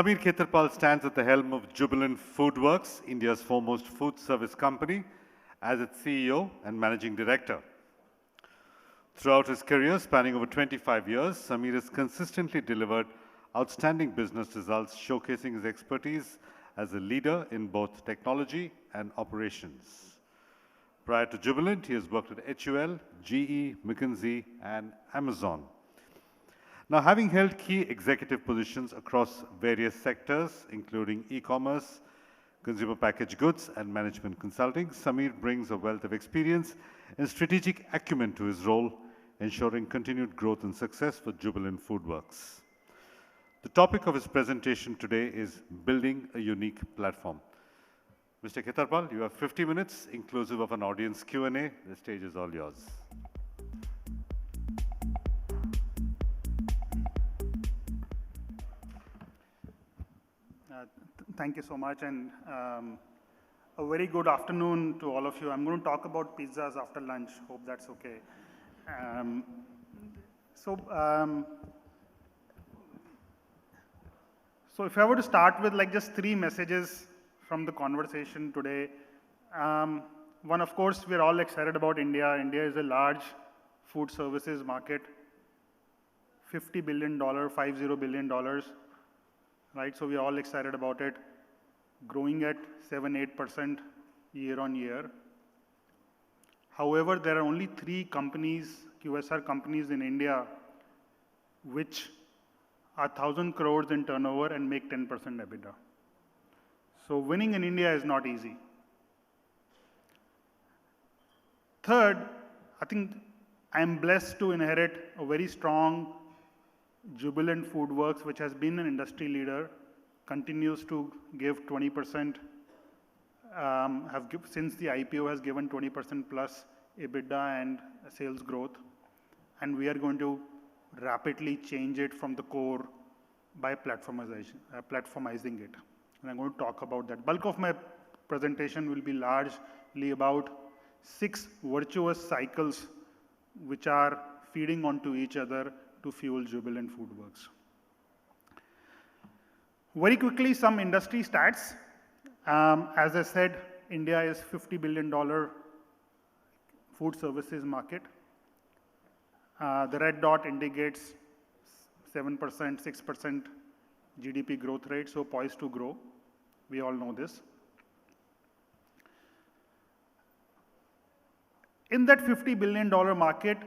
Samir Khetarpal stands at the helm of Jubilant FoodWorks, India's foremost food service company, as its CEO and Managing Director. Throughout his career, spanning over 25 years, Samir has consistently delivered outstanding business results, showcasing his expertise as a leader in both technology and operations. Prior to Jubilant, he has worked at HUL, GE, McKinsey, and Amazon. Now, having held key executive positions across various sectors, including e-commerce, consumer packaged goods, and management consulting, Samir brings a wealth of experience and strategic acumen to his role, ensuring continued growth and success for Jubilant FoodWorks. The topic of his presentation today is building a unique platform. Mr. Khetarpal, you have 50 minutes, inclusive of an audience Q&A. The stage is all yours. Thank you so much, and a very good afternoon to all of you. I'm going to talk about pizzas after lunch. Hope that's okay. So if I were to start with just three messages from the conversation today. One, of course, we're all excited about India. India is a large food services market, $50 billion, $50 billion. Right, so we're all excited about it, growing at 7–8% year on year. However, there are only 3 companies, QSR companies in India, which are 1,000 crores in turnover and make 10% EBITDA. So winning in India is not easy. Third, I think I'm blessed to inherit a very strong Jubilant FoodWorks, which has been an industry leader, continues to give 20%, since the IPO has given 20% plus EBITDA and sales growth. And we are going to rapidly change it from the core by platformizing it. And I'm going to talk about that. Bulk of my presentation will be largely about 6 virtuous cycles which are feeding onto each other to fuel Jubilant FoodWorks. Very quickly, some industry stats. As I said, India is $50 billion food services market. The red dot indicates 7%, 6% GDP growth rate, so poised to grow. We all know this. In that $50 billion market,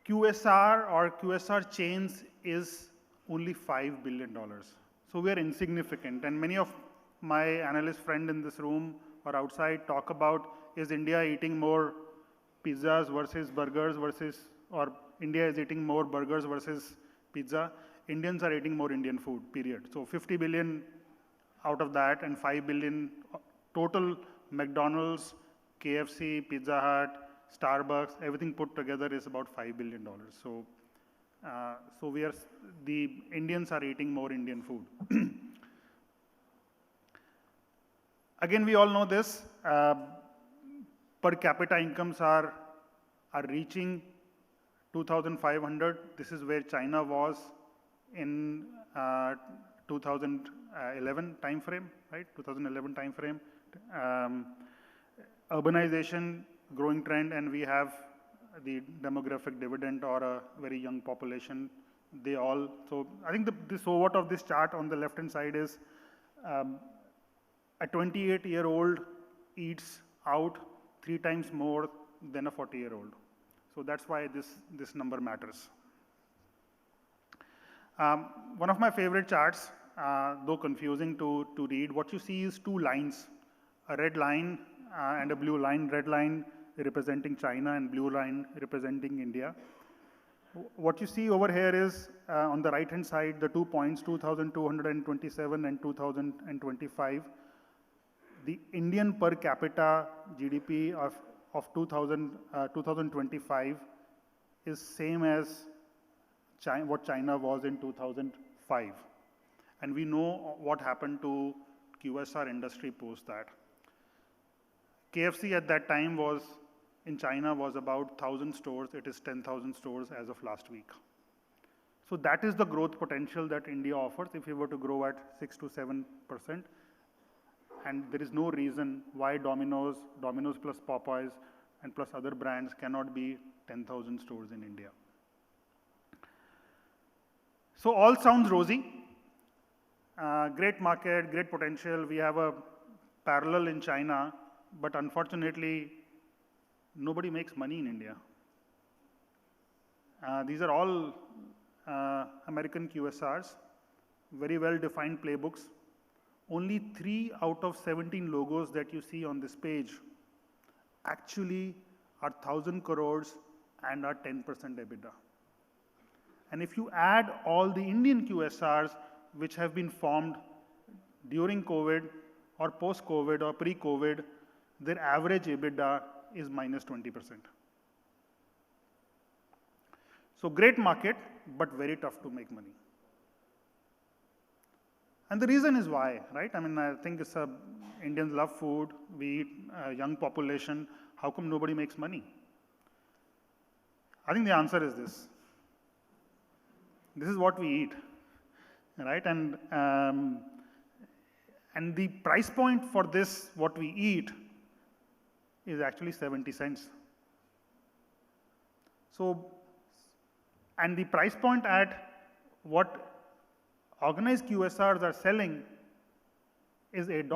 QSR or QSR chains is only $5 billion. So we are insignificant. And many of my analyst friends in this room or outside talk about, is India eating more pizzas versus burgers or India is eating more burgers versus pizza. Indians are eating more Indian food, period. So 50 billion out of that and 5 billion total McDonald's, KFC, Pizza Hut, Starbucks, everything put together is about $5 billion. So, the Indians are eating more Indian food. Again, we all know this. Per capita incomes are reaching 2,500. This is where China was in 2011 timeframe, right? 2011 timeframe. Urbanization, growing trend, and we have the demographic dividend or a very young population. So I think the so what of this chart on the left-hand side is a 28-year-old eats out 3 times more than a 40-year-old. So that's why this number matters. One of my favorite charts, though confusing to read, what you see is 2 lines, a red line and a blue line. Red line representing China and blue line representing India. What you see over here is, on the right-hand side, the 2 points, 2,227 and 2025. The Indian per capita GDP of 2025 is same as what China was in 2005. And we know what happened to QSR industry post that. KFC at that time in China was about 1,000 stores. It is 10,000 stores as of last week. So that is the growth potential that India offers if we were to grow at 6 to 7%. And there is no reason why Domino's plus Popeyes, and plus other brands cannot be 10,000 stores in India. So all sounds rosy. Great market, great potential. We have a parallel in China, but unfortunately, nobody makes money in India. These are all American QSRs, very well-defined playbooks. Only 3 out of 17 logos that you see on this page actually are 1,000 crores and are 10% EBITDA. And if you add all the Indian QSRs which have been formed during COVID or post-COVID or pre-COVID, their average EBITDA is minus 20%. So great market, but very tough to make money. And the reason is why, right? I mean, I think it's Indians love food, we eat a young population, how come nobody makes money? I think the answer is this. This is what we eat, right? And the price point for this, what we eat, is actually 70 cents. So, and the price point at what organized QSRs are selling is $8.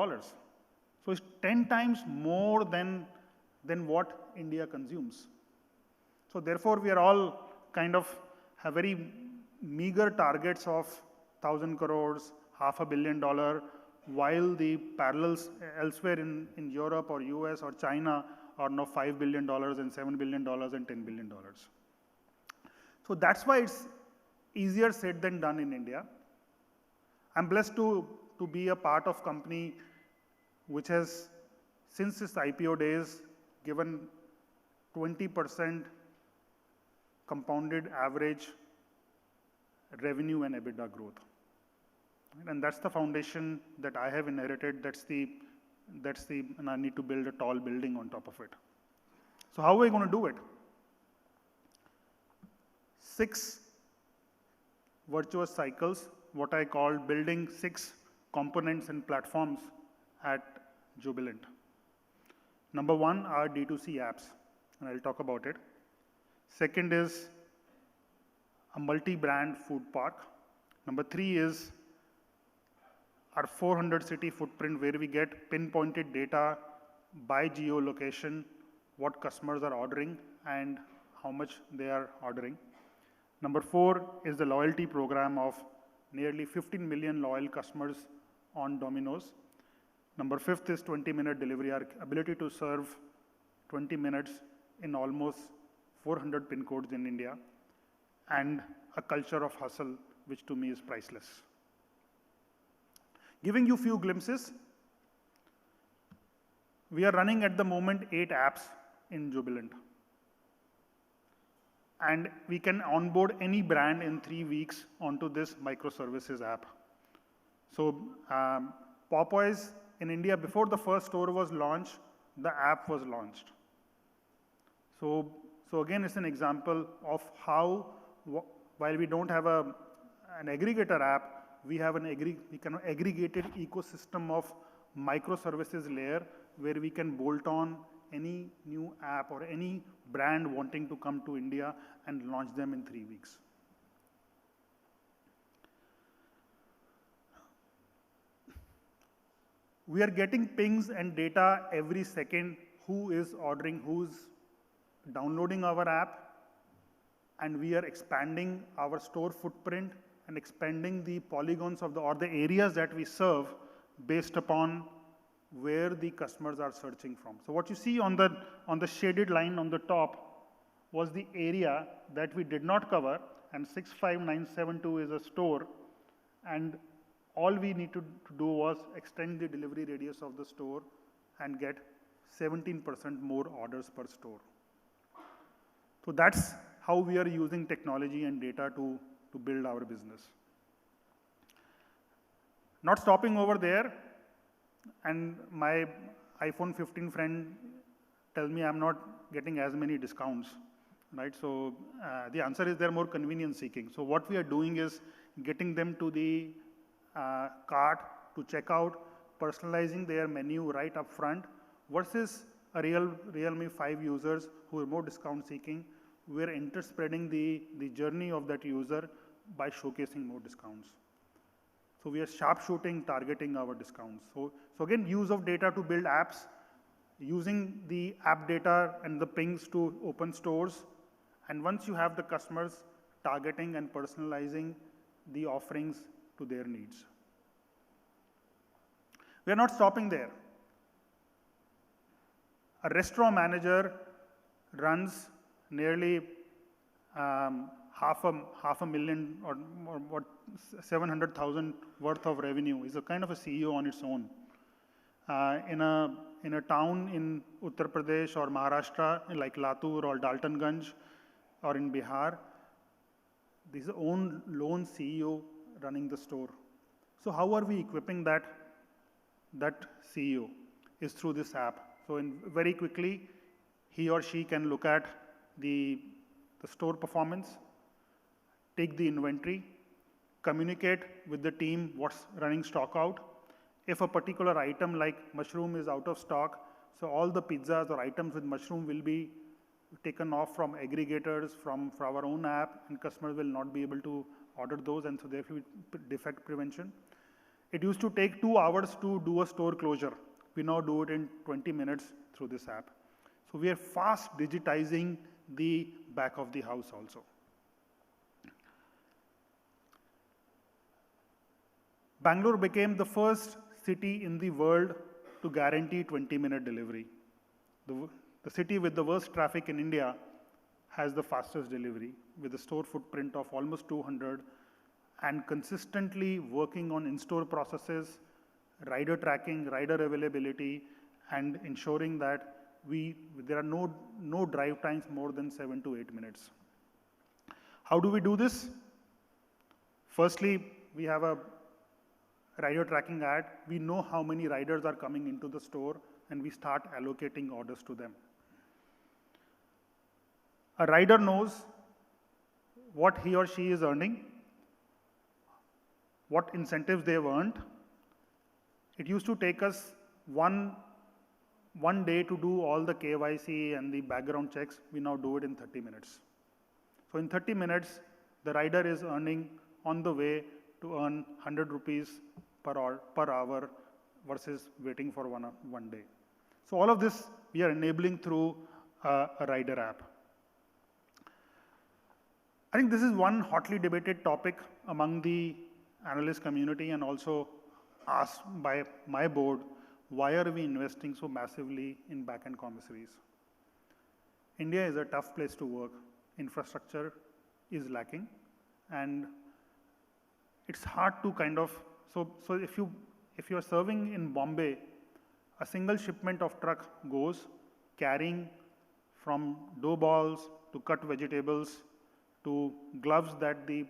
So it's 10 times more than what India consumes. So therefore, we are all kind of have very meager targets of 1,000 crores, $500 million, while the parallels elsewhere in Europe or US or China are now $5 billion and $7 billion and $10 billion. So that's why it's easier said than done in India. I'm blessed to be a part of company which has, since its IPO days, given 20% compounded average revenue and EBITDA growth. And that's the foundation that I have inherited. And I need to build a tall building on top of it. So how are we going to do it? 6 virtuous cycles, what I call building 6 components and platforms at Jubilant. Number 1 are D2C apps, and I'll talk about it. Second is a multi-brand food park. Number 3 is our 400 city footprint, where we get pinpointed data by geolocation, what customers are ordering and how much they are ordering. Number 4 is the loyalty program of nearly 15 million loyal customers on Domino's. Number 5 is 20-minute delivery, our ability to serve 20 minutes in almost 400 pin codes in India, and a culture of hustle, which to me is priceless. Giving you a few glimpses, we are running at the moment 8 apps in Jubilant. And we can onboard any brand in 3 weeks onto this microservices app. So Popeyes in India, before the first store was launched, the app was launched. So again, it's an example of how, while we don't have an aggregator app, we have an aggregated ecosystem of microservices layer where we can bolt on any new app or any brand wanting to come to India and launch them in 3 weeks. We are getting pings and data every second, who is ordering, who's downloading our app, and we are expanding our store footprint and expanding the polygons of or the areas that we serve based upon where the customers are searching from. So what you see on the shaded line on the top was the area that we did not cover, and 65972 is a store, and all we need to do was extend the delivery radius of the store and get 17% more orders per store. So that's how we are using technology and data to build our business. Not stopping over there, and my iPhone 15 friend tells me I'm not getting as many discounts. right? So the answer is they're more convenience seeking. So what we are doing is getting them to the cart to check out, personalizing their menu right up front versus a Realme 5 users who are more discount seeking. We're interspreading the journey of that user by showcasing more discounts. So we are sharpshooting, targeting our discounts. So again, use of data to build apps, using the app data and the pings to open stores. And once you have the customers, targeting and personalizing the offerings to their needs. We are not stopping there. A restaurant manager runs nearly half a million or what 700,000 worth of revenue. Is a kind of a CEO on its own. In a town in Uttar Pradesh or Maharashtra, like Latur or Daltonganj, or in Bihar, this is the lone CEO running the store. So how are we equipping that CEO? Is through this app. So very quickly, he or she can look at the store performance, take the inventory, communicate with the team what's running stock out. If a particular item like mushroom is out of stock, so all the pizzas or items with mushroom will be taken off from aggregators from our own app, and customers will not be able to order those, and so therefore defect prevention. It used to take 2 hours to do a store closure. We now do it in 20 minutes through this app. So we are fast digitizing the back of the house also. Bangalore became the first city in the world to guarantee 20-minute delivery. The city with the worst traffic in India has the fastest delivery, with a store footprint of almost 200, and consistently working on in-store processes, rider tracking, rider availability, and ensuring that there are no drive times more than 7 to 8 minutes. How do we do this? Firstly, we have a rider tracking ad. We know how many riders are coming into the store, and we start allocating orders to them. A rider knows what he or she is earning, what incentives they've earned. It used to take us one day to do all the KYC and the background checks. We now do it in 30 minutes. So in 30 minutes, the rider is earning on the way to earn 100 rupees per hour versus waiting for one day. So all of this we are enabling through a rider app. I think this is one hotly debated topic among the analyst community and also asked by my board, why are we investing so massively in back-end commissaries? India is a tough place to work. Infrastructure is lacking, and it's hard to kind of, so if you're serving in Bombay, a single shipment of truck goes carrying from dough balls to cut vegetables to gloves that the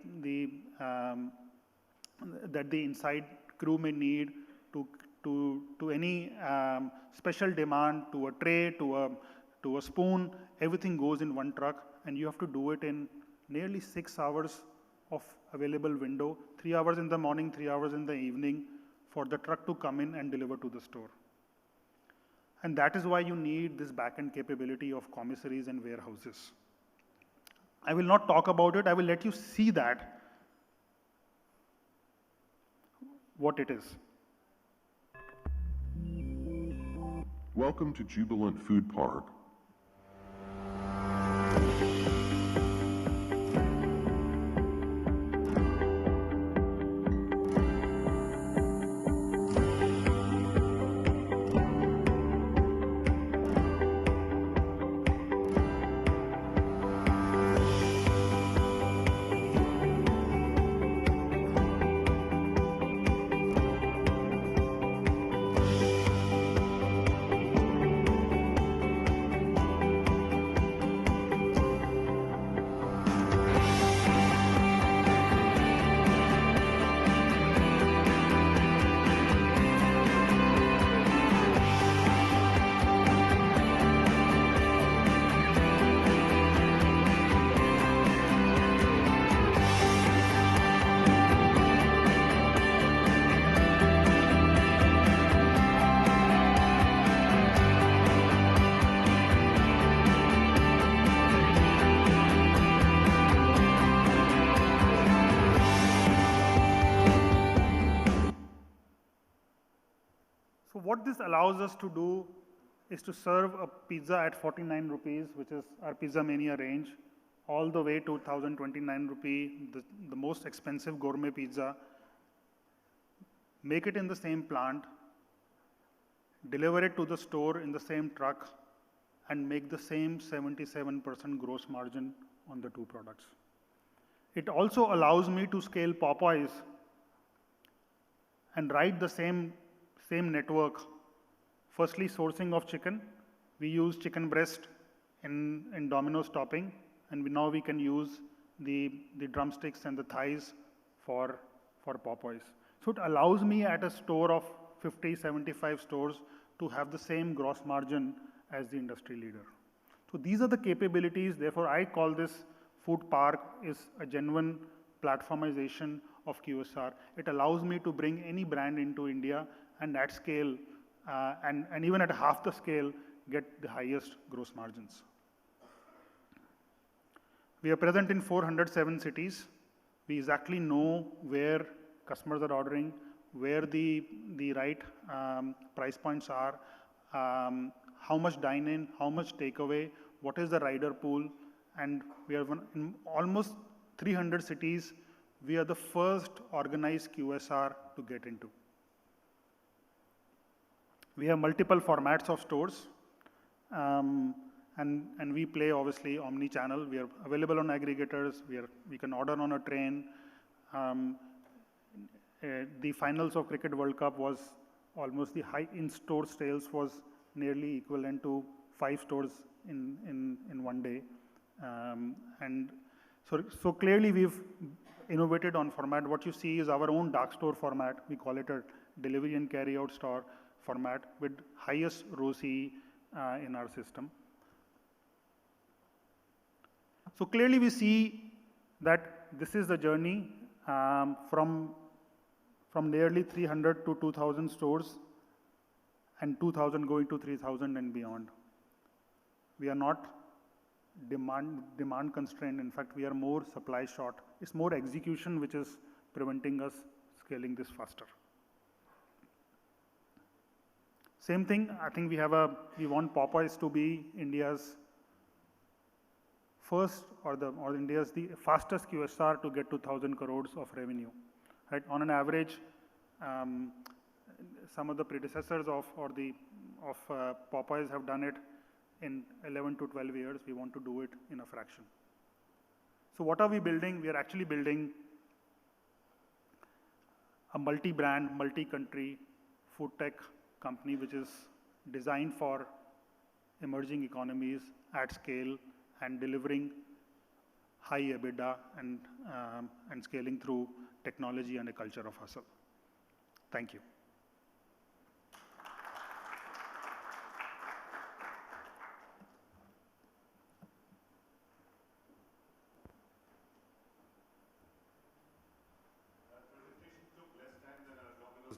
inside crew may need, to any special demand, to a tray, to a spoon. Everything goes in one truck, and you have to do it in nearly 6 hours of available window, 3 hours in the morning, 3 hours in the evening, for the truck to come in and deliver to the store. And that is why you need this back-end capability of commissaries and warehouses. I will not talk about it. I will let you see that, what it is. Welcome to Jubilant Food Park. what this allows us to do is to serve a pizza at 49 rupees, which is our Pizza Mania range, all the way to 1,029 rupee, the most expensive gourmet pizza, make it in the same plant, deliver it to the store in the same truck, and make the same 77% gross margin on the two products. It also allows me to scale Popeyes and ride the same network. Firstly, sourcing of chicken. We use chicken breast in Domino's topping, and now we can use the drumsticks and the thighs for Popeyes. So it allows me at a store of 50, 75 stores to have the same gross margin as the industry leader. So these are the capabilities. Therefore, I call this food park is a genuine platformization of QSR. It allows me to bring any brand into India and at scale, and even at half the scale, get the highest gross margins. We are present in 407 cities. We exactly know where customers are ordering, where the right price points are, how much dine-in, how much takeaway, what is the rider pool, and we are in almost 300 cities. We are the first organized QSR to get into. We have multiple formats of stores, and we play obviously omni-channel. We are available on aggregators. We can order on a train. The finals of Cricket World Cup was almost the high in-store sales was nearly equivalent to 5 stores in one day. And so clearly we've innovated on format. What you see is our own dark store format. We call it a delivery and carry out store format with highest ROCE in our system. So clearly we see that this is the journey from nearly 300 to 2,000 stores and 2,000 going to 3,000 and beyond. We are not demand constrained. In fact, we are more supply short. It's more execution which is preventing us scaling this faster. Same thing, I think we want Popeyes to be India's first or India's the fastest QSR to get to 1,000 crores of revenue. Right? On an average, some of the predecessors of Popeyes have done it in 11 to 12 years. We want to do it in a fraction. So what are we building? We are actually building a multi-brand, multi-country food tech company which is designed for emerging economies at scale and delivering high EBITDA and scaling through technology and a culture of hustle. Thank you.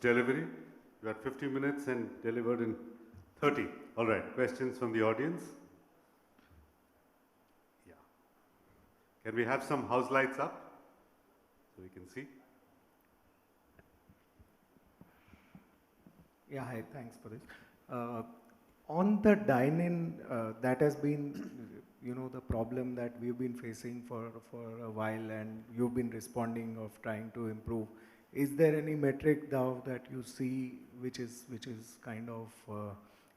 Delivery. You had 50 minutes and delivered in 30. All right. Questions from the audience? Yeah. Can we have some house lights up so we can see? Yeah, hi, thanks for this. On the dine-in, that has been, the problem that we've been facing for a while, and you've been responding of trying to improve. Is there any metric now that you see which is kind of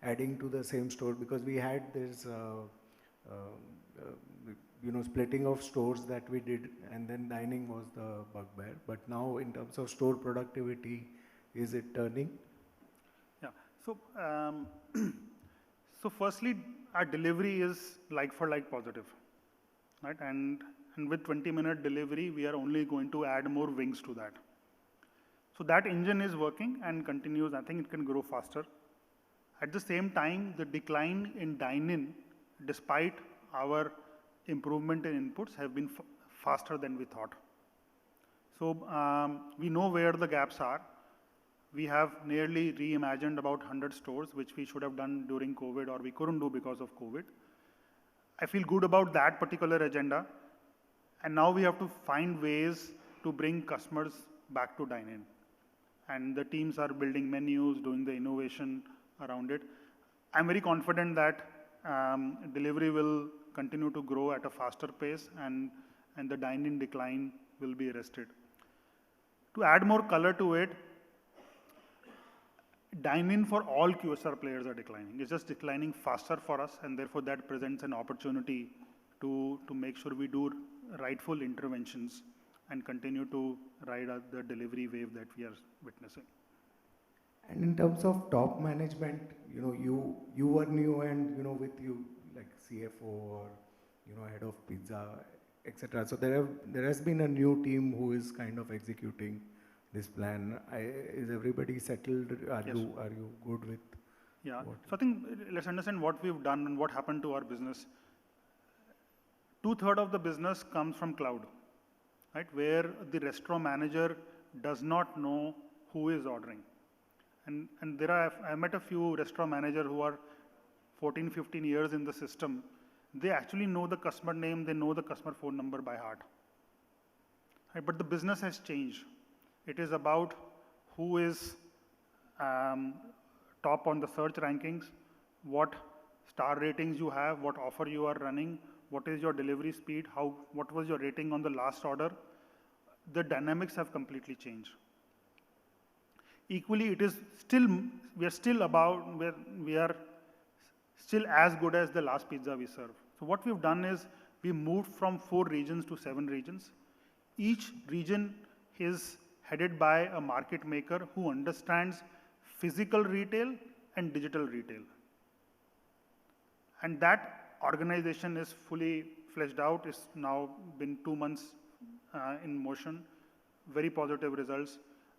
adding to the same store? Because we had this, splitting of stores that we did, and then dining was the bugbear. But now, in terms of store productivity, is it turning? Yeah. So, so firstly, our delivery is like-for-like positive, right? And with 20-minute delivery, we are only going to add more wings to that. So that engine is working and continues. I think it can grow faster. At the same time, the decline in dine-in, despite our improvement in inputs, have been faster than we thought. So we know where the gaps are. We have nearly reimagined about 100 stores, which we should have done during COVID or we couldn't do because of COVID. I feel good about that particular agenda. And now we have to find ways to bring customers back to dine-in. and the teams are building menus, doing the innovation around it. I'm very confident that delivery will continue to grow at a faster pace, and the dine-in decline will be arrested. To add more color to it, dine-in for all QSR players are declining. It's just declining faster for us, and therefore that presents an opportunity to make sure we do rightful interventions and continue to ride out the delivery wave that we are witnessing. And in terms of top management, you were new, and with you like CFO or head of pizza, etc. So there has been a new team who is kind of executing this plan. Is everybody settled? Are Yes. you good with? Yeah. What? So I think let's understand what we've done and what happened to our business. 2/3 of the business comes from cloud, right? Where the restaurant manager does not know who is ordering. And I met a few restaurant managers who are 14, 15 years in the system. They actually know the customer name, they know the customer phone number by heart. Right? But the business has changed. It is about who is top on the search rankings, what star ratings you have, what offer you are running, what is your delivery speed, what was your rating on the last order. The dynamics have completely changed. Equally, we are still as good as the last pizza we serve. So what we've done is we moved from 4 regions to 7 regions. Each region is headed by a market maker who understands physical retail and digital retail. And that organization is fully fleshed out. It's now been 2 months in motion, very positive results,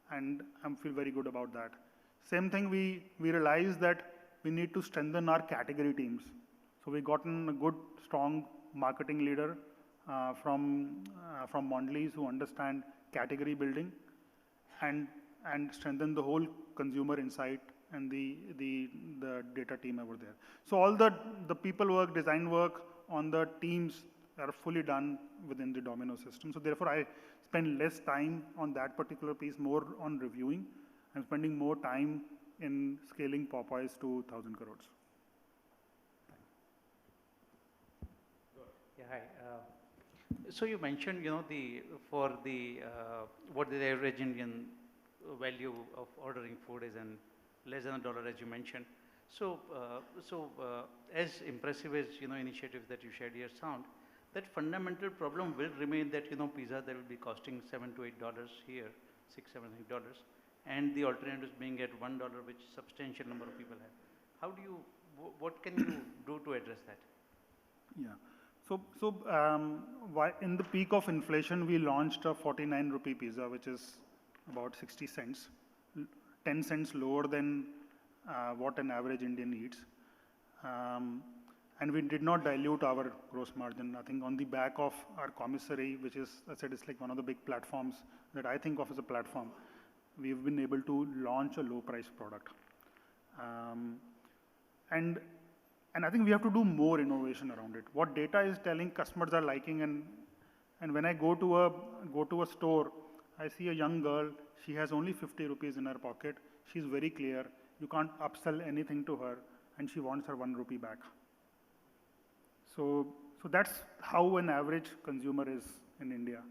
and I feel very good about that. Same thing, we realized that we need to strengthen our category teams. So we gotten a good, strong marketing leader from Mondelez who understand category building and strengthen the whole consumer insight and the data team over there. So all the people work, design work on the teams are fully done within the Domino system. So therefore, I spend less time on that particular piece, more on reviewing. I'm spending more time in scaling Popeyes to 1,000 crores. Yeah, hi. So you mentioned, what the average Indian value of ordering food is, and less than $1, as you mentioned. So, as impressive as initiatives that you shared here sound, that fundamental problem will remain that pizza that will be costing $7 to $8 here, $6, $7, $8, and the alternatives being at $1, which substantial number of people have. What can you do to address that? Yeah. So in the peak of inflation, we launched a 49 rupee pizza, which is about 60 cents, 10 cents lower than what an average Indian eats. And we did not dilute our gross margin. I think on the back of our commissary, which is, I said, it's like one of the big platforms that I think of as a platform, we've been able to launch a low price product. And I think we have to do more innovation around it. What data is telling customers are liking, and when I go to a store, I see a young girl, she has only 50 rupees in her pocket. She's very clear. You can't upsell anything to her, and she wants her 1 rupee back. So that's how an average consumer is in India.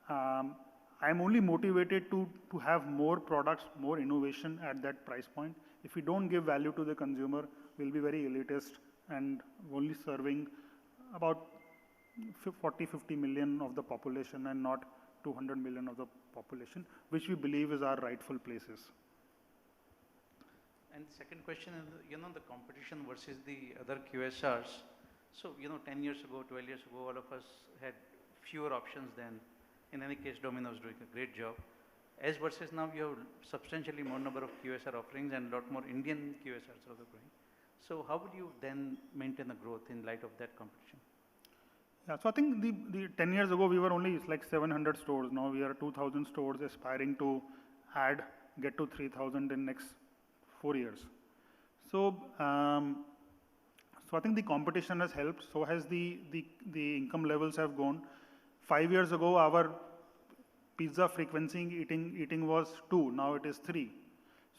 I'm only motivated to have more products, more innovation at that price point. If we don't give value to the consumer, we'll be very elitist and only serving about 40, 50 million of the population and not 200 million of the population, which we believe is our rightful places. And the second question is, the competition versus the other QSRs. So, 10 years ago, 12 years ago, all of us had fewer options than, in any case, Domino's doing a great job. As versus now, you have substantially more number of QSR offerings and a lot more Indian QSRs also growing. So how would you then maintain the growth in light of that competition? Yeah, so I think the 10 years ago, we were only like 700 stores. Now we are 2,000 stores, aspiring to get to 3,000 in next 4 years. So, so I think the competition has helped. So has the income levels have gone. 5 years ago, our pizza frequency eating was 2, now it is 3.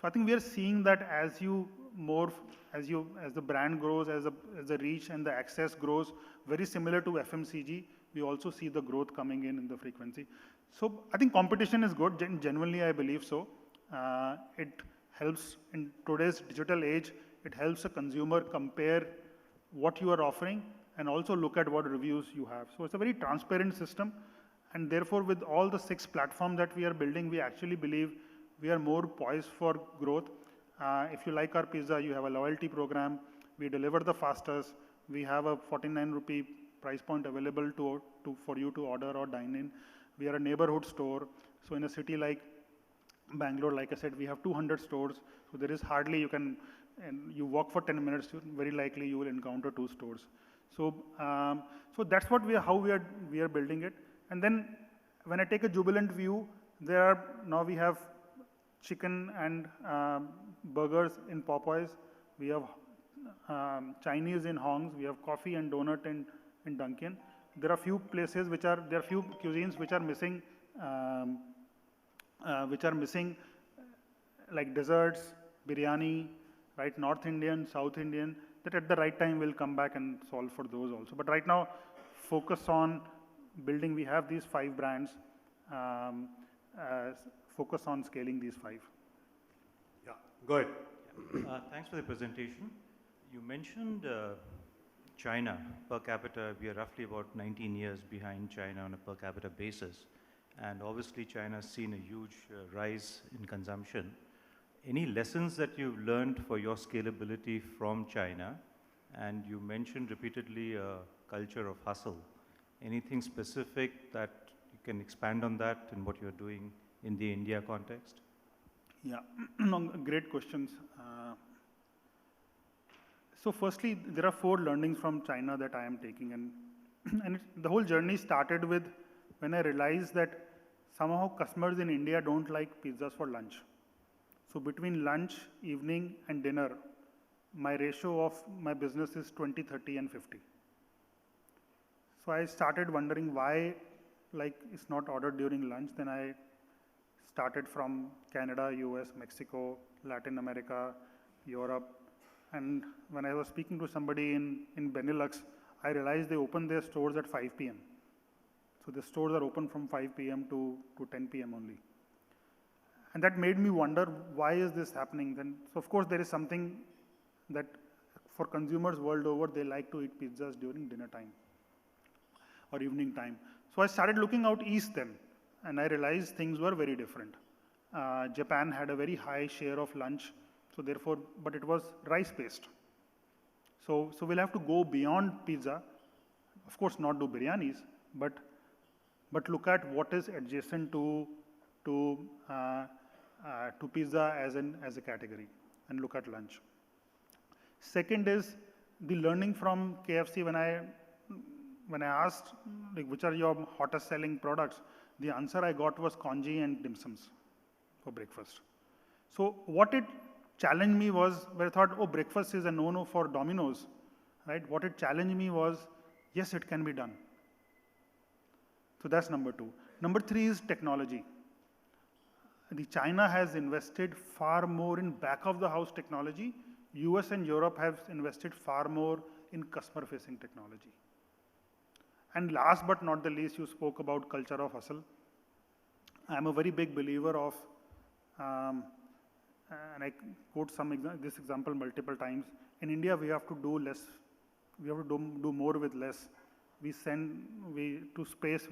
So I think we are seeing that as the brand grows, as the reach and the access grows, very similar to FMCG, we also see the growth coming in the frequency. So I think competition is good. Genuinely, I believe so. It helps in today's digital age. It helps a consumer compare what you are offering and also look at what reviews you have. So it's a very transparent system. And therefore, with all the 6 platforms that we are building, we actually believe we are more poised for growth. If you like our pizza, you have a loyalty program. We deliver the fastest. We have a 49 rupee price point available for you to order or dine in. We are a neighborhood store. So in a city like Bangalore, like I said, we have 200 stores. So there is hardly and you walk for 10 minutes, very likely you will encounter 2 stores. So, so that's what how we are building it. And then when I take a Jubilant view, now we have chicken and burgers in Popeyes. We have Chinese in Hong's. We have coffee and donut in Dunkin'. There are few places there are few cuisines which are missing, like desserts, biryani, right? North Indian, South Indian, that at the right time we'll come back and solve for those also. But right now, focus on building, we have these 5 brands, focus on scaling these 5. Yeah, go ahead. Thanks for the presentation. You mentioned China per capita. We are roughly about 19 years behind China on a per capita basis. And obviously, China has seen a huge rise in consumption. Any lessons that you've learned for your scalability from China? And you mentioned repeatedly a culture of hustle. Anything specific that you can expand on that and what you're doing in the India context? Yeah, no, great questions. So firstly, there are 4 learnings from China that I am taking. And the whole journey started with when I realized that somehow customers in India don't like pizzas for lunch. So between lunch, evening, and dinner, my ratio of my business is 20, 30, and 50. So I started wondering why, it's not ordered during lunch. Then I started from Canada, US, Mexico, Latin America, Europe. And when I was speaking to somebody in Benelux, I realized they open their stores at 5 p.m. So the stores are open from 5 p.m. to 10 p.m. only. And that made me wonder, why is this happening? Then, so of course, there is something that for consumers world over, they like to eat pizzas during dinner time or evening time. So I started looking out east then, and I realized things were very different. Japan had a very high share of lunch, so therefore, but it was rice-based. So we'll have to go beyond pizza. Of course, not do biryanis, but look at what is adjacent to pizza as a category, and look at lunch. Second is the learning from KFC. When I asked which are your hottest selling products, the answer I got was congee and dim sums for breakfast. So what it challenged me was, where I thought, oh, breakfast is a no-no for Domino's, right? What it challenged me was, yes, it can be done. So that's number 2. Number 3 is technology. China has invested far more in back of the house technology. US and Europe have invested far more in customer facing technology. And last but not the least, you spoke about culture of hustle. I'm a very big believer of, and I quote this example multiple times. In India, we have to do less. We have to do more with less. We send to space.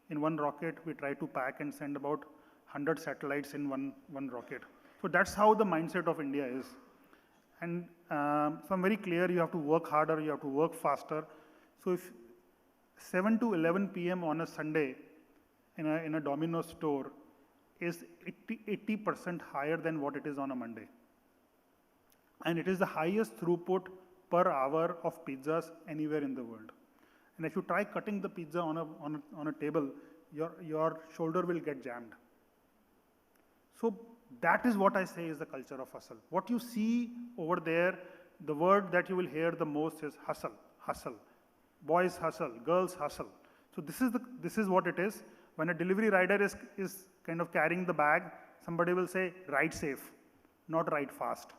In one rocket, we try to pack and send about 100 satellites in one rocket. So that's how the mindset of India is. And so I'm very clear, you have to work harder, you have to work faster. So if 7 to 11 p.m. on a Sunday in a Domino's store is 80% higher than what it is on a Monday. And it is the highest throughput per hour of pizzas anywhere in the world. And if you try cutting the pizza on a table, your shoulder will get jammed. So that is what I say is the culture of hustle. What you see over there, the word that you will hear the most is hustle, hustle. Boys hustle, girls hustle. So this is what it is. When a delivery rider is kind of carrying the bag, somebody will say, ride safe, not ride fast.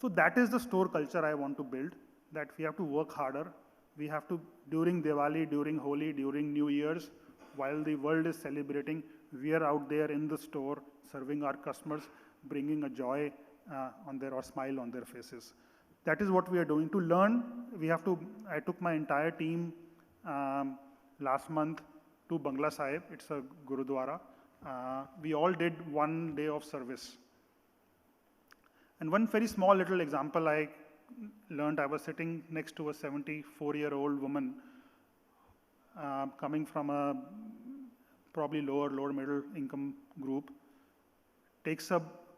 So that is the store culture I want to build, that we have to work harder. We have to, during Diwali, during Holi, during New Year's, while the world is celebrating, we are out there in the store serving our customers, bringing a joy or smile on their faces. That is what we are doing. To learn, I took my entire team last month to Bangla Sahib. It's a Gurudwara. We all did 1 day of service. And one very small little example I learned, I was sitting next to a 74-year-old woman coming from a probably lower middle income group,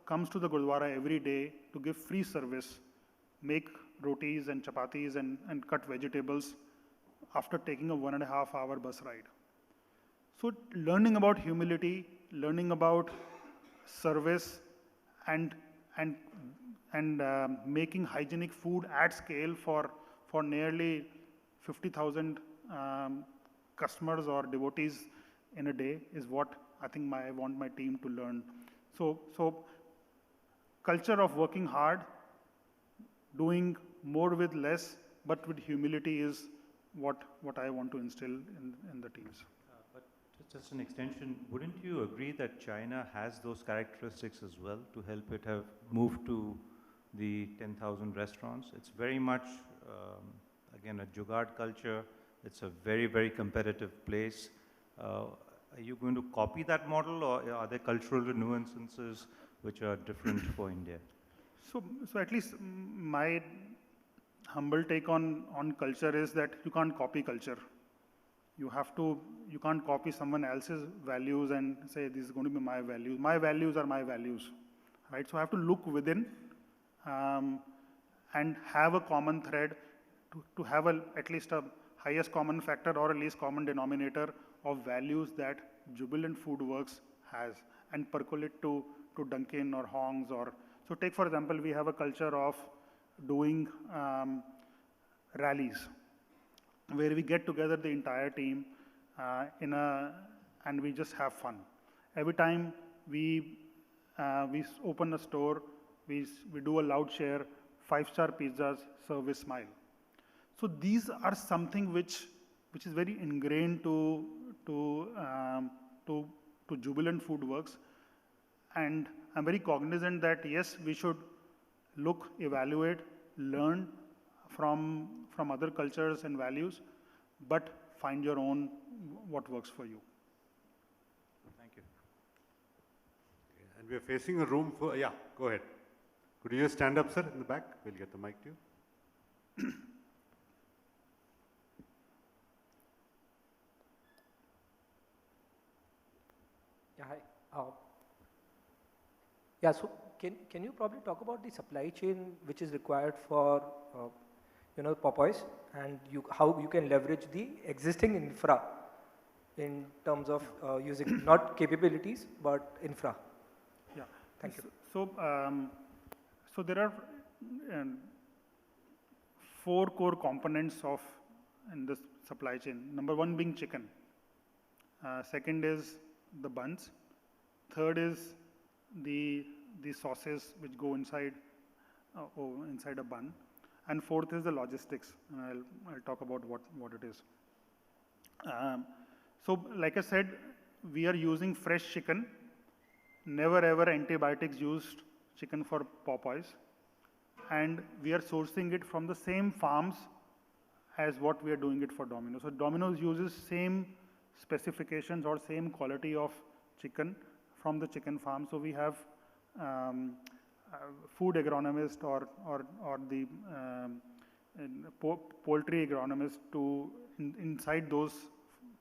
comes to the Gurdwara every day to give free service, make rotis and chapatis and cut vegetables after taking a 1.5 hour bus ride. So learning about humility, learning about service and making hygienic food at scale for nearly 50,000 customers or devotees in a day is what I think I want my team to learn. So culture of working hard, doing more with less, but with humility is what I want to instill in the teams. But just an extension, wouldn't you agree that China has those characteristics as well to help it have moved to the 10,000 restaurants? It's very much, again, a jugaad culture. It's a very, very competitive place. Are you going to copy that model, or are there cultural nuances which are different for India? So at least my humble take on culture is that you can't copy culture. You can't copy someone else's values and say, this is going to be my values. My values are my values, right? So I have to look within and have a common thread to have at least a highest common factor or a least common denominator of values that Jubilant FoodWorks has and percolate to Dunkin' or Hong's so take for example, we have a culture of doing rallies where we get together the entire team and we just have fun. Every time we open a store, we do a loud share, 5-star pizzas, serve with smile. So these are something which is very ingrained to Jubilant FoodWorks, and I'm very cognizant that yes, we should look, evaluate, learn from other cultures and values, but find your own what works for you. Thank you. And we're facing a room for, yeah, go ahead. Could you just stand up, sir, in the back? We'll get the mic to you. Yeah, hi. Yeah, so can you probably talk about the supply chain which is required for Popeyes, and how you can leverage the existing infra in terms of using not capabilities but infra? Yeah. Thank you. So there are 4 core components in this supply chain. Number 1 being chicken. Second is the buns. Third is the sauces which go inside a bun. And fourth is the logistics. And I'll talk about what it is. So like I said, we are using fresh chicken. Never ever antibiotics used chicken for Popeyes. And we are sourcing it from the same farms as what we are doing it for Domino's. So Domino's uses same specifications or same quality of chicken from the chicken farm. So we have food agronomist or the poultry agronomist inside those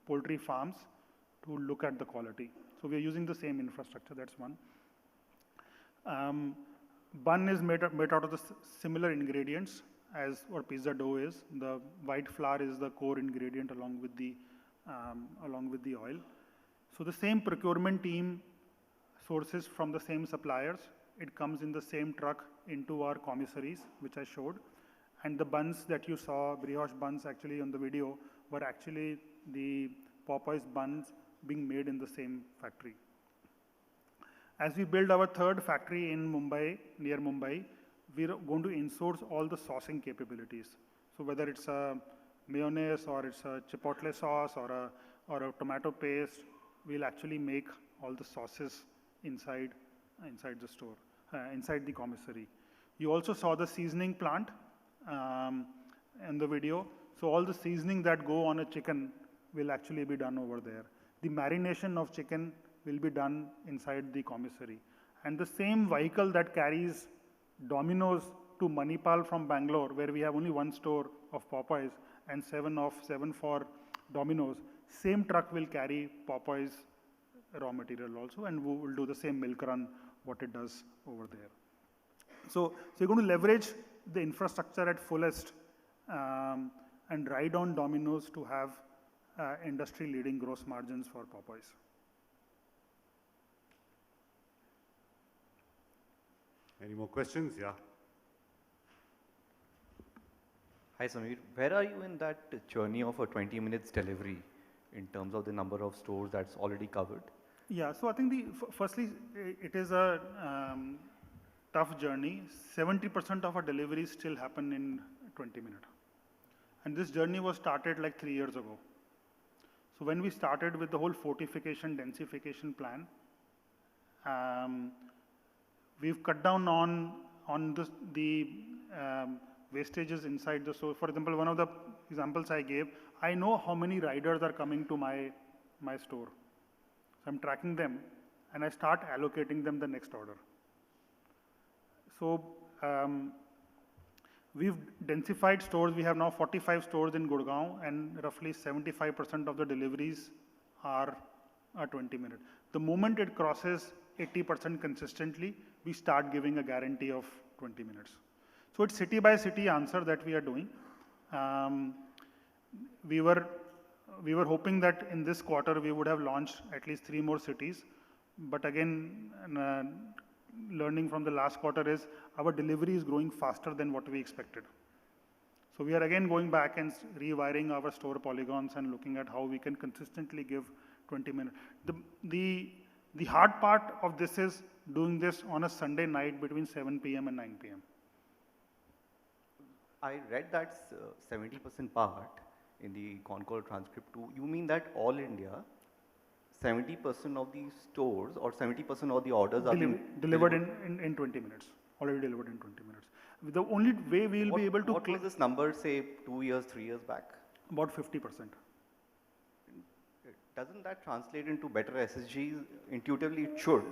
poultry farms to look at the quality. So we are using the same infrastructure. That's one. Bun is made out of the similar ingredients as what pizza dough is. The white flour is the core ingredient along with the oil. So the same procurement team sources from the same suppliers. It comes in the same truck into our commissaries, which I showed. And the buns that you saw, brioche buns actually on the video, were actually the Popeyes buns being made in the same factory. As we build our third factory in Mumbai, near Mumbai, we're going to insource all the sourcing capabilities. So whether it's a mayonnaise or it's a chipotle sauce or a tomato paste, we'll actually make all the sauces inside the store, inside the commissary. You also saw the seasoning plant in the video. So all the seasoning that go on a chicken will actually be done over there. The marination of chicken will be done inside the commissary. And the same vehicle that carries Domino's to Manipal from Bangalore, where we have only one store of Popeyes and seven for Domino's, same truck will carry Popeyes raw material also, and we will do the same milk run, what it does over there. So you're going to leverage the infrastructure at fullest and ride on Domino's to have industry-leading gross margins for Popeyes. Any more questions? Yeah. Hi Samir, where are you in that journey of a 20 minutes delivery in terms of the number of stores that's already covered? Yeah, so I think firstly, it is a tough journey. 70% of our deliveries still happen in 20 minutes. And this journey was started like 3 years ago. So when we started with the whole fortification, densification plan, we've cut down on the wastages inside the store. For example, one of the examples I gave, I know how many riders are coming to my store. So I'm tracking them and I start allocating them the next order. So we've densified stores. We have now 45 stores in Gurgaon and roughly 75% of the deliveries are 20 minutes. The moment it crosses 80% consistently, we start giving a guarantee of 20 minutes. So it's city by city answer that we are doing. We were hoping that in this quarter we would have launched at least 3 more cities. But again, learning from the last quarter is our delivery is growing faster than what we expected. So we are again going back and rewiring our store polygons and looking at how we can consistently give 20 minutes. The hard part of this is doing this on a Sunday night between 7 p.m. and 9 p.m. I read that 70% part in the Concall transcript too. You mean that all India, 70% of the stores or 70% of the orders are being delivered in 20 minutes, already delivered in 20 minutes. The only way we will be able to... What was this number, say, 2 years, 3 years back? About 50%. Doesn't that translate into better SSG? Intuitively, it should.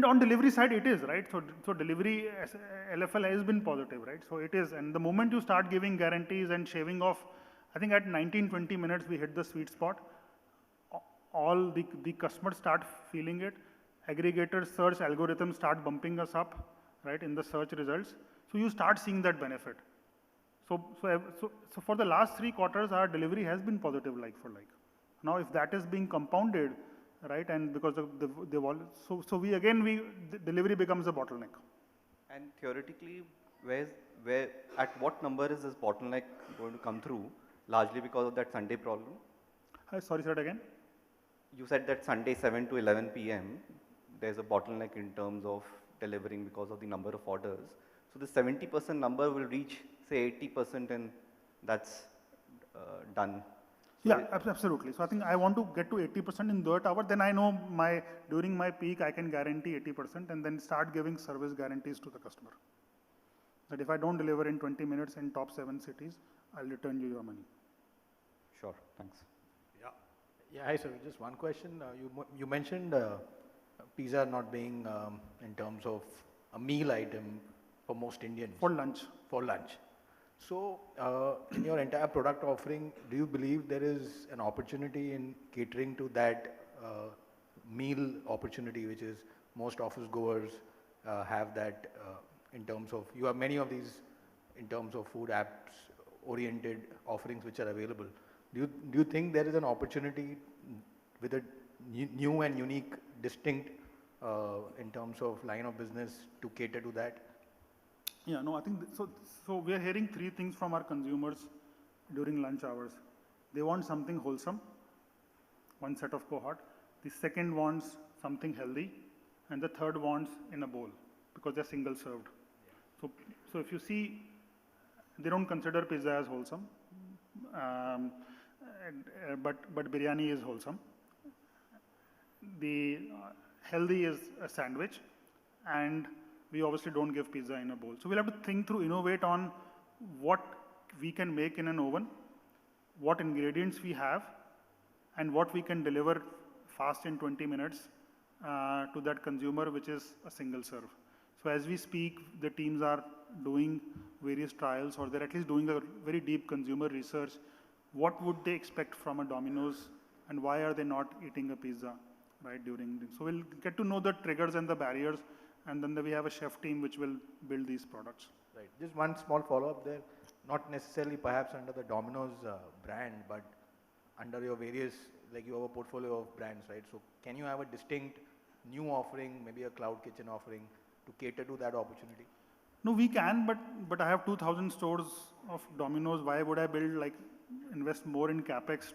On delivery side, it is, right? So delivery, LFL has been positive, right? So it is. And the moment you start giving guarantees and shaving off, I think at 19, 20 minutes, we hit the sweet spot. All the customers start feeling it. Aggregator search algorithms start bumping us up, right, in the search results. So you start seeing that benefit. So for the last 3 quarters, our delivery has been positive like for like. Now, if that is being compounded, right, and because of the delivery becomes a bottleneck. And theoretically, at what number is this bottleneck going to come through? Largely because of that Sunday problem? Sorry, say that again. You said that Sunday 7 to 11 p.m. there's a bottleneck in terms of delivering because of the number of orders. So the 70% number will reach, say, 80% and that's done. So yeah, absolutely. So I think I want to get to 80% in that hour. Then I know during my peak, I can guarantee 80% and then start giving service guarantees to the customer. That if I don't deliver in 20 minutes in top 7 cities, I'll return you your money. Sure, thanks. Yeah, hi sir, just one question. You mentioned pizza not being in terms of a meal item for most Indians. For lunch. For lunch. So, in your entire product offering, do you believe there is an opportunity in catering to that meal opportunity, which is most office goers have that in terms of, you have many of these in terms of food apps oriented offerings which are available. Do you think there is an opportunity with a new and unique, distinct in terms of line of business to cater to that? Yeah, no, I think so. We are hearing 3 things from our consumers during lunch hours. They want something wholesome. one set of cohort. The second wants something healthy, and the third wants in a bowl because they're single served. So if you see, they don't consider pizza as wholesome, but biryani is wholesome. The healthy is a sandwich, and we obviously don't give pizza in a bowl. So we'll have to think through, innovate on what we can make in an oven, what ingredients we have, and what we can deliver fast in 20 minutes to that consumer, which is a single serve. So as we speak, the teams are doing various trials, or they're at least doing a very deep consumer research. What would they expect from a Domino's, and why are they not eating a pizza, right, during this? So we'll get to know the triggers and the barriers, and then we have a chef team which will build these products. Right. Just one small follow-up there. Not necessarily perhaps under the Domino's brand, but under your various, like you have a portfolio of brands, right? So can you have a distinct new offering, maybe a cloud kitchen offering, to cater to that opportunity? No, we can, but I have 2,000 stores of Domino's. Why would I invest more in capex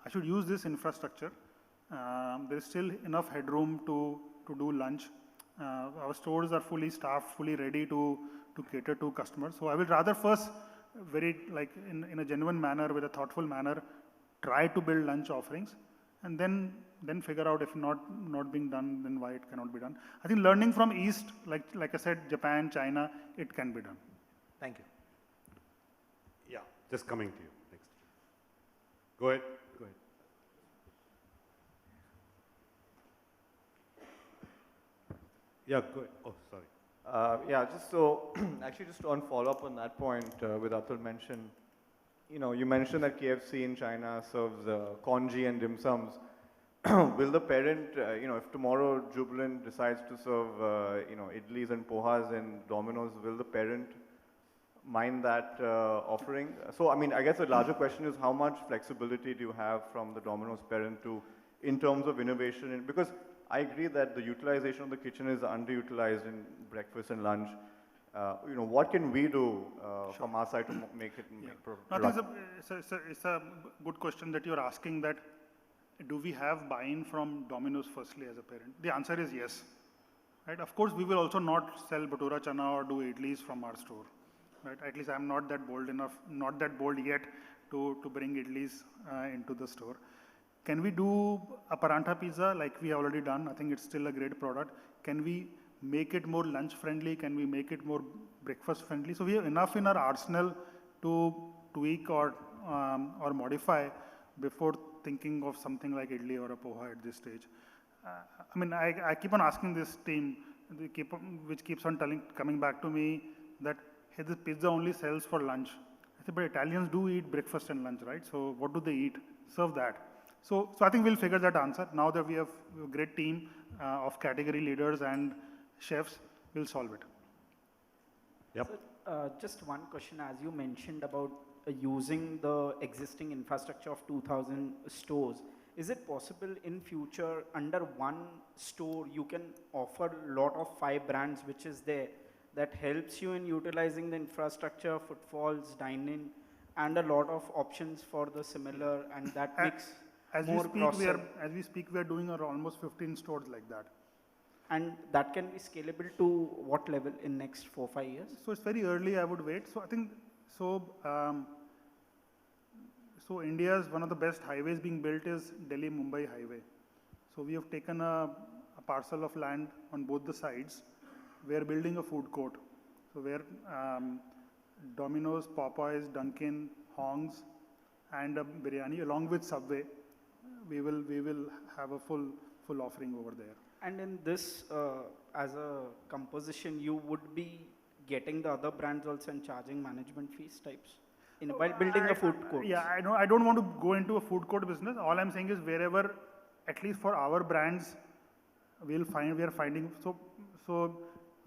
I should use this infrastructure. There is still enough headroom to do lunch. Our stores are fully staffed, fully ready to cater to customers. So I will rather first, in a genuine manner, with a thoughtful manner, try to build lunch offerings, and then figure out if not being done, then why it cannot be done. I think learning from East, like I said, Japan, China, it can be done. Thank you. Yeah, just coming to you next. Go ahead. Yeah, go ahead. Oh, sorry. Yeah, just so, actually just on follow up on that point with Atul mentioned, you mentioned that KFC in China serves congee and dim sums. Will the parent, if tomorrow Jubilant decides to serve, idlis and pohas in Domino's, will the parent mind that offering? So, I mean, I guess the larger question is how much flexibility do you have from the Domino's parent in terms of innovation? Because I agree that the utilization of the kitchen is underutilized in breakfast and lunch. What can we do from our side to make it productive? It's a good question that you're asking, that do we have buy-in from Domino's firstly as a parent? The answer is yes. Right? Of course, we will also not sell bhatura chana or do idlis from our store. Right? At least I'm not that bold yet to bring idlis into the store. Can we do a parantha pizza like we have already done? I think it's still a great product. Can we make it more lunch friendly? Can we make it more breakfast friendly? So we have enough in our arsenal to tweak or modify before thinking of something like idli or a poha at this stage. I mean, I keep on asking this team, which keeps on coming back to me that, hey, this pizza only sells for lunch. I said, but Italians do eat breakfast and lunch, right? So what do they eat? Serve that. So I think we'll figure that answer. Now that we have a great team of category leaders and chefs, we'll solve it. Yep. So, just one question, as you mentioned about using the existing infrastructure of 2,000 stores, is it possible in future under one store you can offer a lot of 5 brands which is there that helps you in utilizing the infrastructure, footfalls, dine-in, and a lot of options for the similar, and that makes as we speak, we are doing almost 15 stores like that. And that can be scalable to what level in next 4-5 years? So it's very early, I would wait. So I think, so India's one of the best highways being built is Delhi-Mumbai highway. So we have taken a parcel of land on both the sides. We are building a food court. So where Domino's, Popeyes, Dunkin', Hong's, and a biryani along with Subway, we will have a full offering over there. And in this, as a composition, you would be getting the other brands also and charging management fees types while building a food court. Yeah, I don't want to go into a food court business. All I'm saying is wherever, at least for our brands, we are finding. So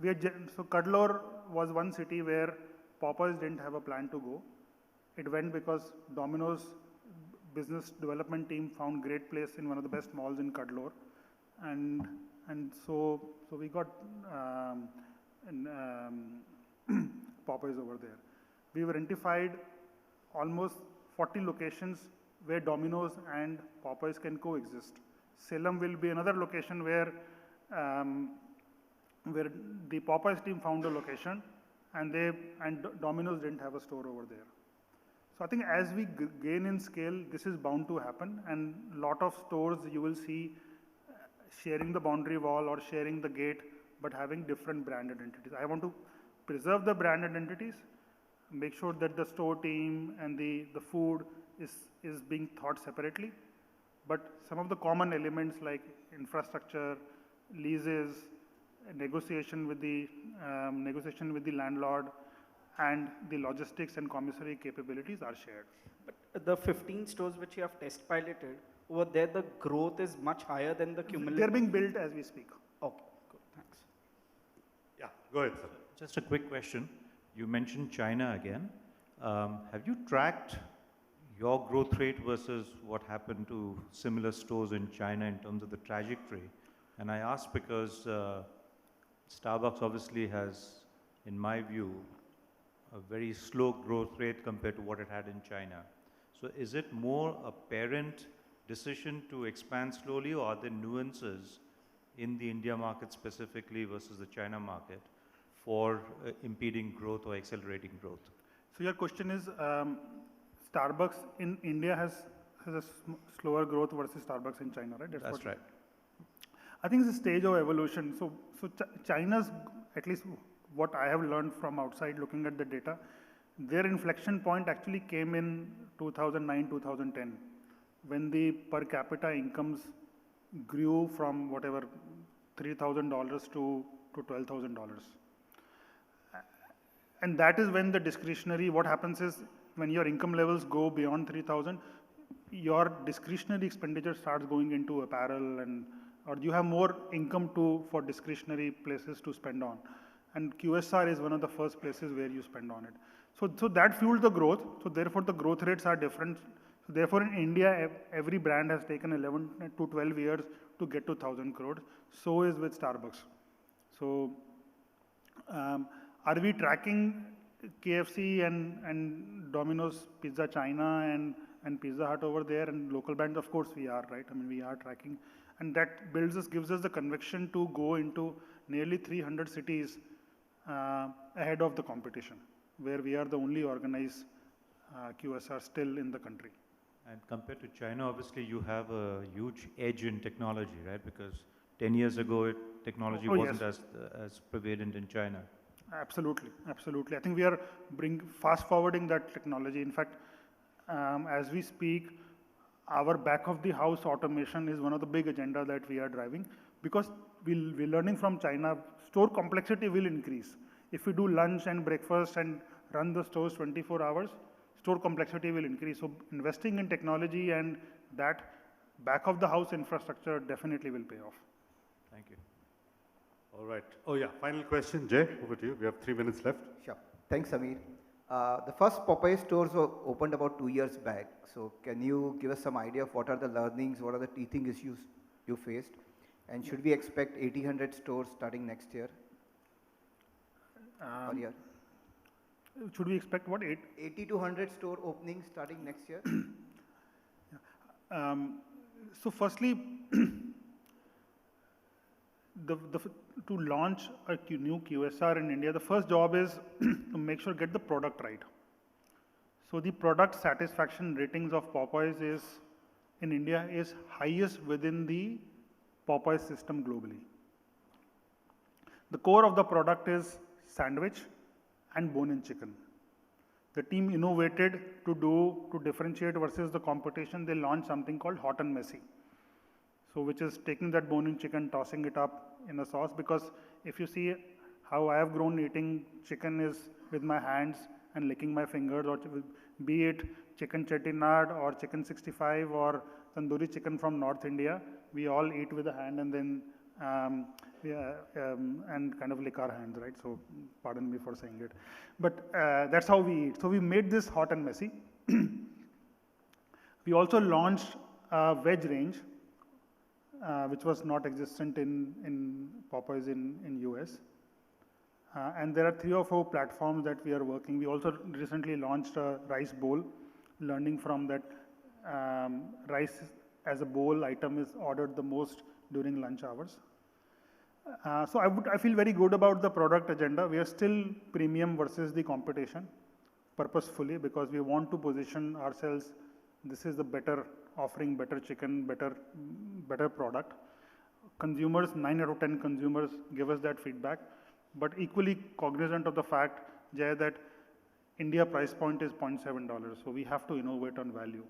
Cuddalore was one city where Popeyes didn't have a plan to go. It went because Domino's business development team found great place in one of the best malls in Cuddalore, and so we got Popeyes over there. We've identified almost 40 locations where Domino's and Popeyes can coexist. Salem will be another location where the Popeyes team found a location, and Domino's didn't have a store over there. So I think as we gain in scale, this is bound to happen, and a lot of stores you will see sharing the boundary wall or sharing the gate, but having different brand identities. I want to preserve the brand identities, make sure that the store team and the food is being thought separately, but some of the common elements like infrastructure, leases, negotiation with the landlord, and the logistics and commissary capabilities are shared. But the 15 stores which you have test piloted, over there the growth is much higher than the cumulative. They're being built as we speak. Okay, good, thanks. Yeah, go ahead, sir. Just a quick question. You mentioned China again. Have you tracked your growth rate versus what happened to similar stores in China in terms of the trajectory? And I ask because Starbucks obviously has, in my view, a very slow growth rate compared to what it had in China. So is it more a parent decision to expand slowly, or are there nuances in the India market specifically versus the China market for impeding growth or accelerating growth? So your question is, Starbucks in India has a slower growth versus Starbucks in China, right? That's right. I think it's a stage of evolution. So China's, at least what I have learned from outside looking at the data, their inflection point actually came in 2009, 2010, when the per capita incomes grew from whatever, $3,000 to $12,000. And that is when the discretionary, what happens is when your income levels go beyond 3,000, your discretionary expenditure starts going into apparel, or you have more income for discretionary places to spend on. And QSR is one of the first places where you spend on it. So that fueled the growth. So therefore the growth rates are different. So therefore in India, every brand has taken 11 to 12 years to get to 1,000 crores. So is with Starbucks. So are we tracking KFC and Domino's Pizza China and Pizza Hut over there and local brands? Of course we are, right? I mean, we are tracking. And that gives us the conviction to go into nearly 300 cities ahead of the competition, where we are the only organized QSR still in the country. And compared to China, obviously you have a huge edge in technology, right? Because 10 years ago, technology wasn't as prevalent in China. Absolutely, absolutely. I think we are fast forwarding that technology. In fact, as we speak, our back of the house automation is one of the big agenda that we are driving, because we're learning from China, store complexity will increase. If we do lunch and breakfast and run the stores 24 hours, store complexity will increase. So investing in technology and that back of the house infrastructure definitely will pay off. Thank you. All right. Oh yeah, final question, Jay, over to you. We have 3 minutes left. Sure. Thanks, Samir. The first Popeye stores were opened about 2 years back. So can you give us some idea of what are the learnings, what are the teething issues you faced? And should we expect 1,800 stores starting next year? Should we expect what? 80 to 100 store openings starting next year? So firstly, to launch a new QSR in India, the first job is to make sure get the product right. So the product satisfaction ratings of Popeyes in India is highest within the Popeyes system globally. The core of the product is sandwich and bone-in chicken. The team innovated to differentiate versus the competition. They launched something called hot and messy. So which is taking that bone-in chicken, tossing it up in a sauce, because if you see how I have grown eating chicken is with my hands and licking my fingers, or be it chicken chettinad or chicken 65 or tandoori chicken from North India, we all eat with a hand and then and kind of lick our hands, right? So pardon me for saying it. But that's how we eat. So we made this hot and messy. We also launched a veg range, which was not existent in Popeyes in US. And there are 3 or 4 platforms that we are working. We also recently launched a rice bowl, learning from that Rice as a bowl item is ordered the most during lunch hours. So I feel very good about the product agenda. We are still premium versus the competition purposefully because we want to position ourselves. This is the better offering, better chicken, better product. Consumers, 9 out of 10 consumers give us that feedback, but equally cognizant of the fact, Jay, that India price point is $0.7, so we have to innovate on value.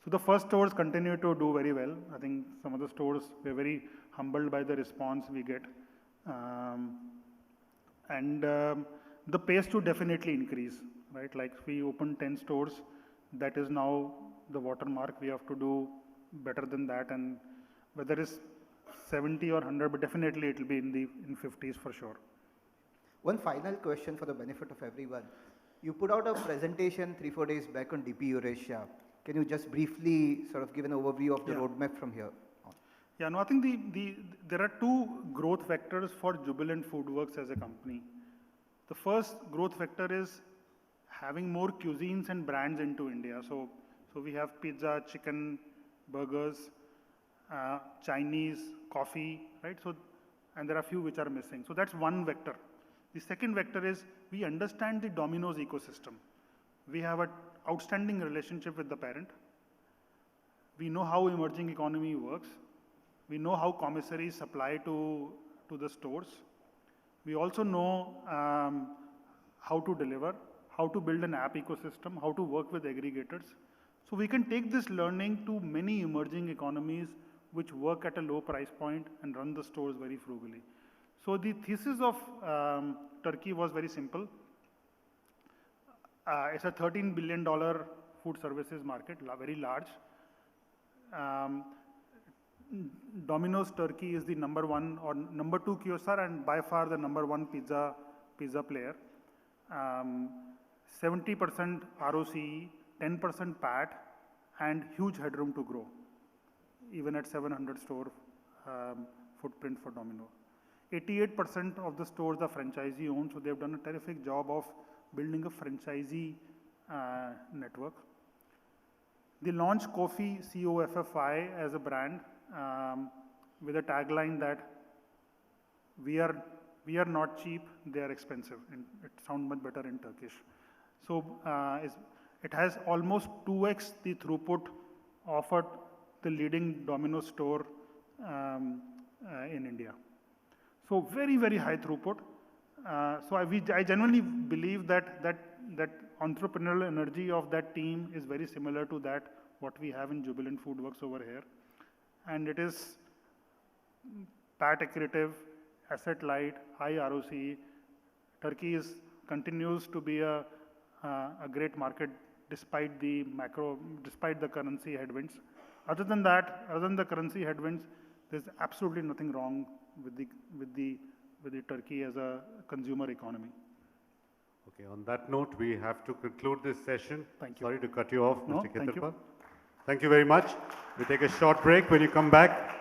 So the first stores continue to do very well. I think some of the stores, we're very humbled by the response we get. The pace to definitely increase, right? Like we opened 10 stores, that is now the watermark. We have to do better than that, and whether it's 70 or 100, but definitely it will be in 50s for sure. One final question for the benefit of everyone. You put out a presentation 3-4 days back on DP Eurasia. Can you just briefly sort of give an overview of the roadmap from here on? Yeah, no, I think there are two growth vectors for Jubilant FoodWorks as a company. The first growth vector is having more cuisines and brands into India. So we have pizza, chicken, burgers, Chinese, coffee, right? So, and there are a few which are missing. So that's one vector. The second vector is we understand the Domino's ecosystem. We have an outstanding relationship with the parent. We know how emerging economy works. We know how commissaries supply to the stores. We also know how to deliver, how to build an app ecosystem, how to work with aggregators. So we can take this learning to many emerging economies which work at a low price point and run the stores very frugally. So the thesis of Turkey was very simple. It's a $13 billion food services market, very large. Domino's Turkey is the number 1 or number 2 QSR and by far the number 1 pizza player. 70% ROCE, 10% PAT, and huge headroom to grow, even at 700 store footprint for Domino. 88% of the stores are franchisee owned, so they've done a terrific job of building a franchisee network. They launched Coffee, COFFI as a brand with a tagline that we are not cheap, they are expensive. And it sounds much better in Turkish. So it has almost 2x the throughput offered the leading Domino store in India. So very, very high throughput. So I genuinely believe that entrepreneurial energy of that team is very similar to that what we have in Jubilant FoodWorks over here. And it is PAT accretive, asset light, high ROCE. Turkey continues to be a great market despite the currency headwinds. Other than that, other than the currency headwinds, there's absolutely nothing wrong with the Turkey as a consumer economy. Okay, on that note, we have to conclude this session. Thank you. Sorry to cut you off, No, Mr. thank you. Khetarpal. Thank you very much. We take a short break. When you come back,